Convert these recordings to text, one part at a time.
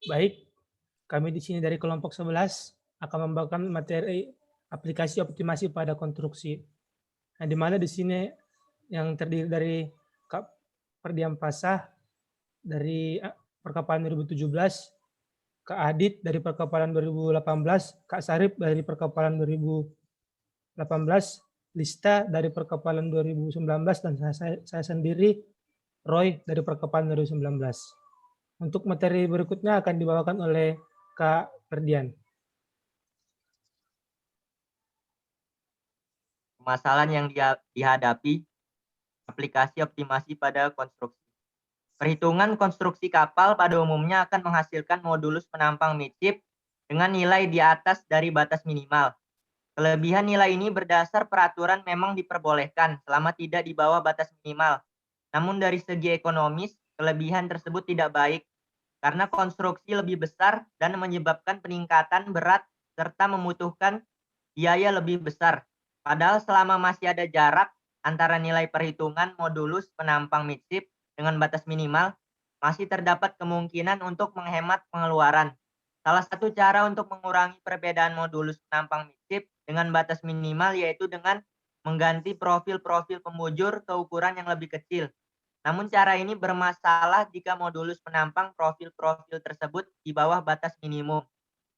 Baik, kami di sini dari kelompok 11 akan membawakan materi aplikasi optimasi pada konstruksi. Nah, di mana di sini yang terdiri dari Kak Perdiam Pasah dari perkapalan 2017, Kak Adit dari perkapalan 2018, Kak Sarip dari perkapalan 2018, Lista dari perkapalan 2019, dan saya sendiri, Roy dari perkapalan 2019. Untuk materi berikutnya akan dibawakan oleh Kak Ferdian. Permasalahan yang dihadapi aplikasi optimasi pada konstruksi. Perhitungan konstruksi kapal pada umumnya akan menghasilkan modulus penampang midship dengan nilai di atas dari batas minimal. Kelebihan nilai ini berdasar peraturan memang diperbolehkan selama tidak di bawah batas minimal. Namun dari segi ekonomis, kelebihan tersebut tidak baik karena konstruksi lebih besar dan menyebabkan peningkatan berat serta membutuhkan biaya lebih besar. Padahal selama masih ada jarak antara nilai perhitungan modulus penampang midship dengan batas minimal, masih terdapat kemungkinan untuk menghemat pengeluaran. Salah satu cara untuk mengurangi perbedaan modulus penampang midship dengan batas minimal yaitu dengan mengganti profil-profil pembujur ke ukuran yang lebih kecil. Namun cara ini bermasalah jika modulus penampang profil-profil tersebut di bawah batas minimum.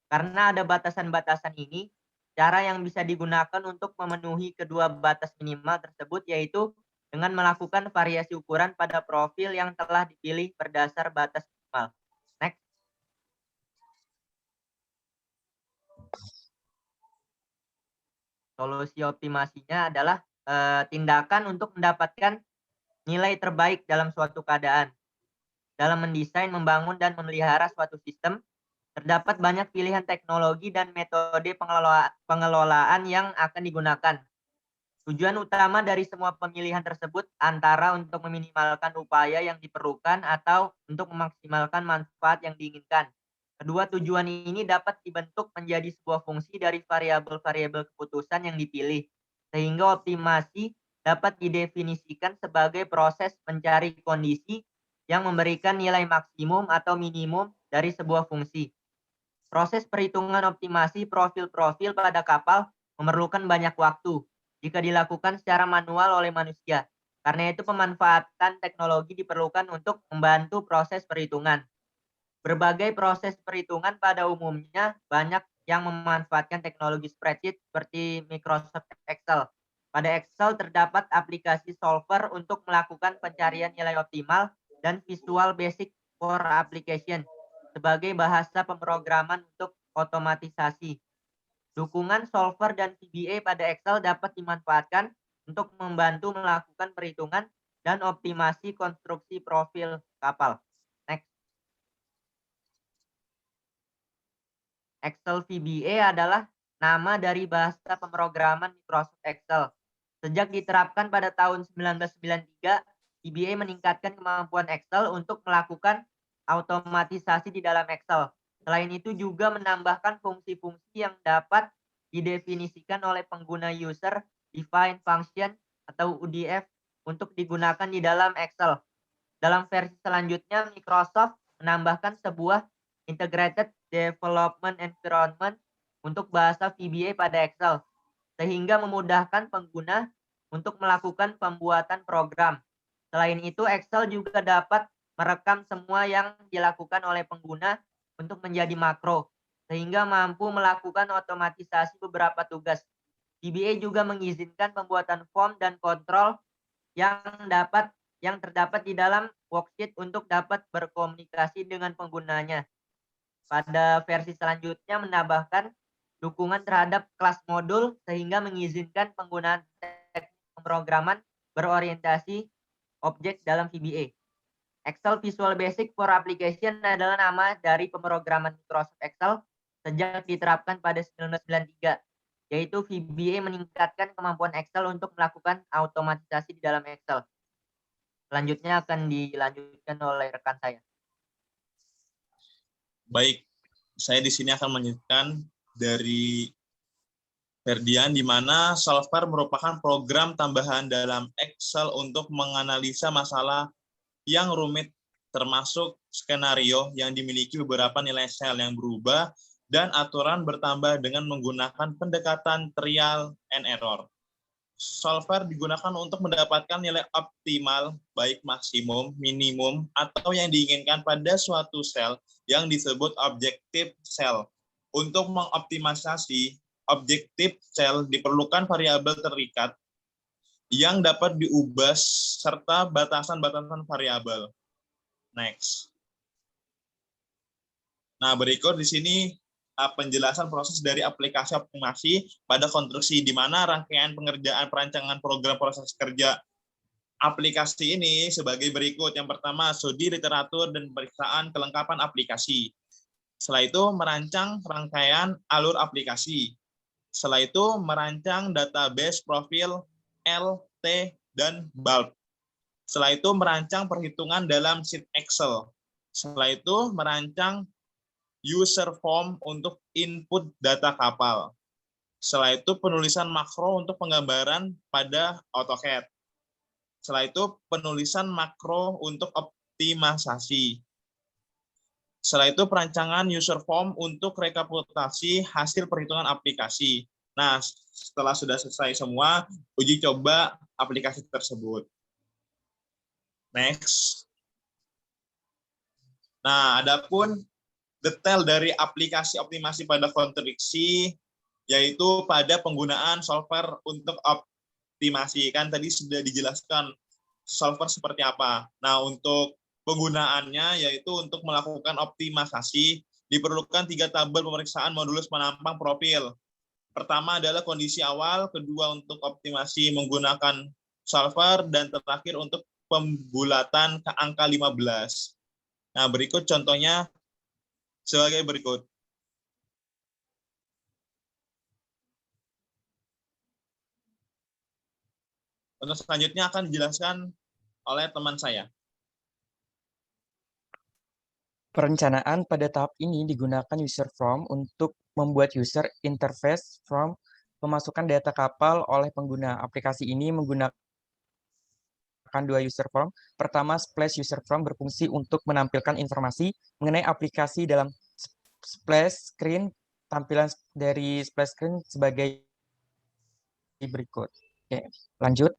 Karena ada batasan-batasan ini, cara yang bisa digunakan untuk memenuhi kedua batas minimal tersebut yaitu dengan melakukan variasi ukuran pada profil yang telah dipilih berdasar batas minimal. Next. Solusi optimasinya adalah tindakan untuk mendapatkan nilai terbaik dalam suatu keadaan. Dalam mendesain, membangun, dan memelihara suatu sistem, terdapat banyak pilihan teknologi dan metode pengelolaan yang akan digunakan. Tujuan utama dari semua pemilihan tersebut antara untuk meminimalkan upaya yang diperlukan atau untuk memaksimalkan manfaat yang diinginkan. Kedua tujuan ini dapat dibentuk menjadi sebuah fungsi dari variabel-variabel keputusan yang dipilih, sehingga optimasi dapat didefinisikan sebagai proses mencari kondisi yang memberikan nilai maksimum atau minimum dari sebuah fungsi. Proses perhitungan optimasi profil-profil pada kapal memerlukan banyak waktu jika dilakukan secara manual oleh manusia. Karena itu pemanfaatan teknologi diperlukan untuk membantu proses perhitungan. Berbagai proses perhitungan pada umumnya banyak yang memanfaatkan teknologi spreadsheet seperti Microsoft Excel. Pada Excel terdapat aplikasi solver untuk melakukan pencarian nilai optimal dan Visual Basic for Application sebagai bahasa pemrograman untuk otomatisasi. Dukungan solver dan VBA pada Excel dapat dimanfaatkan untuk membantu melakukan perhitungan dan optimasi konstruksi profil kapal. Next. Excel VBA adalah nama dari bahasa pemrograman Microsoft Excel. Sejak diterapkan pada tahun 1993, VBA meningkatkan kemampuan Excel untuk melakukan automatisasi di dalam Excel. Selain itu juga menambahkan fungsi-fungsi yang dapat didefinisikan oleh pengguna user defined function atau UDF untuk digunakan di dalam Excel. Dalam versi selanjutnya, Microsoft menambahkan sebuah Integrated Development Environment untuk bahasa VBA pada Excel, sehingga memudahkan pengguna untuk melakukan pembuatan program. Selain itu, Excel juga dapat merekam semua yang dilakukan oleh pengguna untuk menjadi makro, sehingga mampu melakukan otomatisasi beberapa tugas. VBA juga mengizinkan pembuatan form dan kontrol yang terdapat di dalam worksheet untuk dapat berkomunikasi dengan penggunanya. Pada versi selanjutnya menambahkan dukungan terhadap kelas modul sehingga mengizinkan penggunaan teknik pemrograman berorientasi objek dalam VBA. Excel Visual Basic for Application adalah nama dari pemrograman Microsoft Excel sejak diterapkan pada 1993, yaitu VBA meningkatkan kemampuan Excel untuk melakukan automatisasi di dalam Excel. Selanjutnya akan dilanjutkan oleh rekan saya. Baik, saya di sini akan melanjutkan dari Ferdian, di mana solver merupakan program tambahan dalam Excel untuk menganalisa masalah yang rumit termasuk skenario yang dimiliki beberapa nilai sel yang berubah, dan aturan bertambah dengan menggunakan pendekatan trial and error. Solver digunakan untuk mendapatkan nilai optimal, baik maksimum, minimum, atau yang diinginkan pada suatu sel yang disebut objective cell. Untuk mengoptimalisasi objective cell diperlukan variabel terikat yang dapat diubah serta batasan-batasan variabel. Next. Nah, berikut di sini penjelasan proses dari aplikasi optimasi pada konstruksi, di mana rangkaian pengerjaan perancangan program proses kerja aplikasi ini sebagai berikut. Yang pertama, studi literatur dan pemeriksaan kelengkapan aplikasi. Setelah itu, merancang rangkaian alur aplikasi. Setelah itu, merancang database profil L, T, dan bulb. Setelah itu, merancang perhitungan dalam sheet Excel. Setelah itu, merancang user form untuk input data kapal. Setelah itu, penulisan makro untuk penggambaran pada AutoCAD. Setelah itu, penulisan makro untuk optimalisasi. Setelah itu, perancangan user form untuk rekapitulasi hasil perhitungan aplikasi. Nah, setelah sudah selesai semua, uji coba aplikasi tersebut. Next. Nah, adapun detail dari aplikasi optimasi pada konstruksi, yaitu pada penggunaan solver untuk optimasi. Kan tadi sudah dijelaskan solver seperti apa. Nah, untuk penggunaannya, yaitu untuk melakukan optimalisasi, diperlukan 3 tabel pemeriksaan modulus penampang profil. Pertama adalah kondisi awal, kedua untuk optimasi menggunakan solver, dan terakhir untuk pembulatan ke angka 15. Nah, berikut contohnya sebagai berikut. Untuk selanjutnya akan dijelaskan oleh teman saya. Perencanaan pada tahap ini digunakan user form untuk membuat user interface form pemasukan data kapal oleh pengguna. Aplikasi ini menggunakan 2 user form. Pertama, splash user form berfungsi untuk menampilkan informasi mengenai aplikasi dalam splash screen. Tampilan dari splash screen sebagai berikut. Oke, lanjut.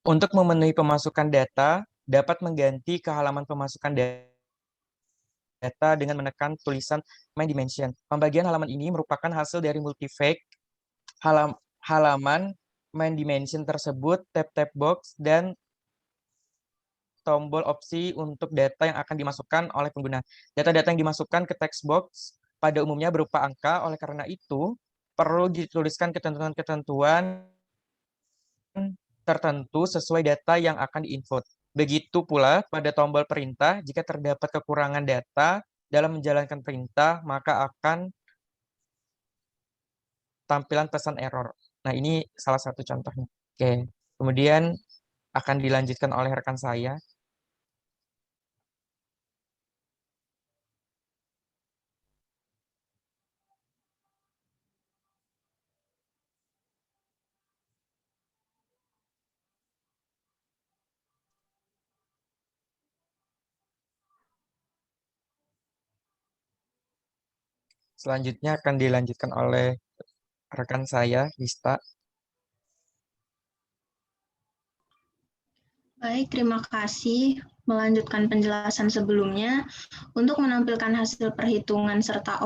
Untuk memenuhi pemasukan data, dapat mengganti ke halaman pemasukan data dengan menekan tulisan main dimension. Pembagian halaman ini merupakan hasil dari multi-fact halaman main dimension tersebut, tab-tab box, dan tombol opsi untuk data yang akan dimasukkan oleh pengguna. Data-data yang dimasukkan ke text box pada umumnya berupa angka, oleh karena itu perlu dituliskan ketentuan-ketentuan tertentu sesuai data yang akan diinput. Begitu pula pada tombol perintah, jika terdapat kekurangan data dalam menjalankan perintah, maka akan tampilan pesan error. Nah, ini salah satu contohnya. Oke, kemudian akan dilanjutkan oleh rekan saya. Selanjutnya akan dilanjutkan oleh rekan saya, Rista. Baik, terima kasih. Melanjutkan penjelasan sebelumnya, untuk menampilkan hasil perhitungan serta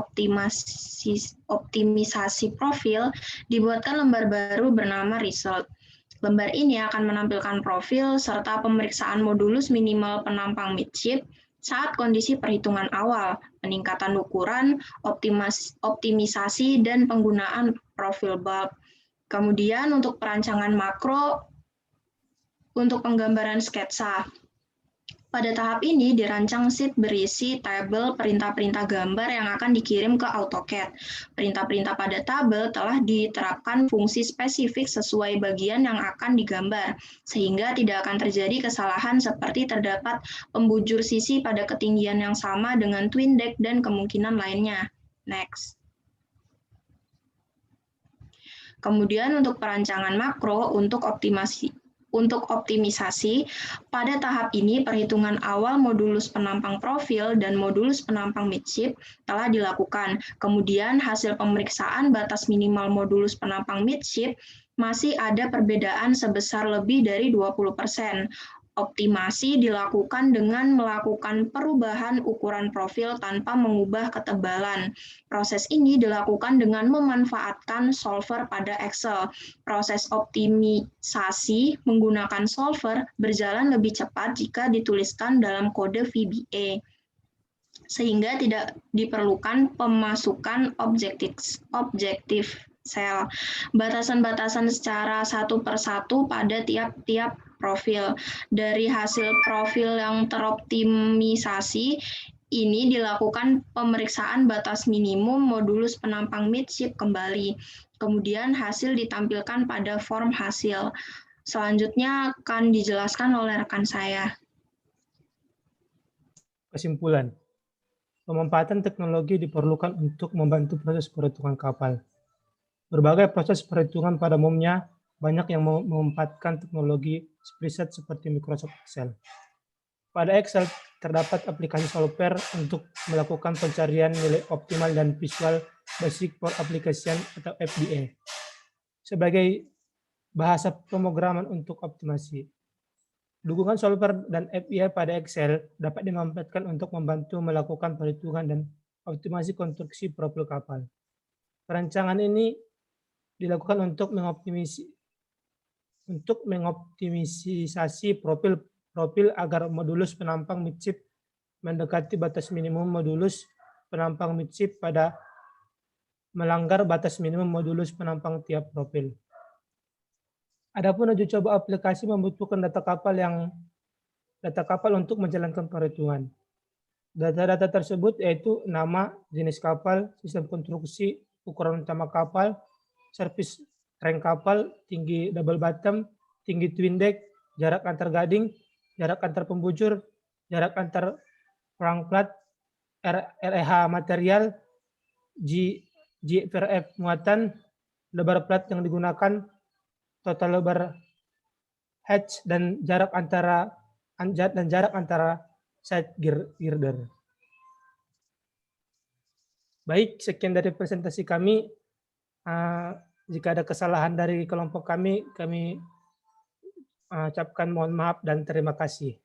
optimisasi profil, dibuatkan lembar baru bernama result. Lembar ini akan menampilkan profil serta pemeriksaan modulus minimal penampang midship saat kondisi perhitungan awal, peningkatan ukuran, optimisasi, dan penggunaan profil bulb. Kemudian untuk perancangan makro, untuk penggambaran sketsa. Pada tahap ini dirancang sheet berisi tabel perintah-perintah gambar yang akan dikirim ke AutoCAD. Perintah-perintah pada tabel telah diterapkan fungsi spesifik sesuai bagian yang akan digambar, sehingga tidak akan terjadi kesalahan seperti terdapat pembujur sisi pada ketinggian yang sama dengan twin deck dan kemungkinan lainnya. Next. Kemudian untuk perancangan makro, untuk Untuk optimisasi, pada tahap ini perhitungan awal modulus penampang profil dan modulus penampang midship telah dilakukan. Kemudian hasil pemeriksaan batas minimal modulus penampang midship masih ada perbedaan sebesar lebih dari 20%. Optimasi dilakukan dengan melakukan perubahan ukuran profil tanpa mengubah ketebalan. Proses ini dilakukan dengan memanfaatkan solver pada Excel. Proses optimisasi menggunakan solver berjalan lebih cepat jika dituliskan dalam kode VBA, sehingga tidak diperlukan pemasukan objektif sel. Batasan-batasan secara satu persatu pada tiap-tiap profil. Dari hasil profil yang teroptimisasi, ini dilakukan pemeriksaan batas minimum modulus penampang midship kembali. Kemudian hasil ditampilkan pada form hasil. Selanjutnya akan dijelaskan oleh rekan saya. Kesimpulan, pemanfaatan teknologi diperlukan untuk membantu proses perhitungan kapal. Berbagai proses perhitungan pada umumnya banyak yang memanfaatkan teknologi preset seperti Microsoft Excel. Pada Excel terdapat aplikasi software untuk melakukan pencarian nilai optimal dan Visual Basic for Application atau VBA sebagai bahasa pemrograman untuk optimasi. Dukungan software dan VBA pada Excel dapat dimanfaatkan untuk membantu melakukan perhitungan dan optimasi konstruksi profil kapal. Perancangan ini dilakukan untuk mengoptimisasi profil agar modulus penampang midship mendekati batas minimum modulus penampang midship pada melanggar batas minimum modulus penampang tiap profil. Adapun uji coba aplikasi membutuhkan data kapal untuk menjalankan perhitungan. Data-data tersebut yaitu nama, jenis kapal, sistem konstruksi, ukuran utama kapal, servis rank kapal, tinggi double bottom, tinggi twin deck, jarak antar gading, jarak antar pembujur, jarak antar perang plat, REH material, GFRF muatan, lebar plat yang digunakan, total lebar hatch, dan jarak antara side girder. Baik, sekian dari presentasi kami. Jika ada kesalahan dari kelompok kami ucapkan mohon maaf dan terima kasih.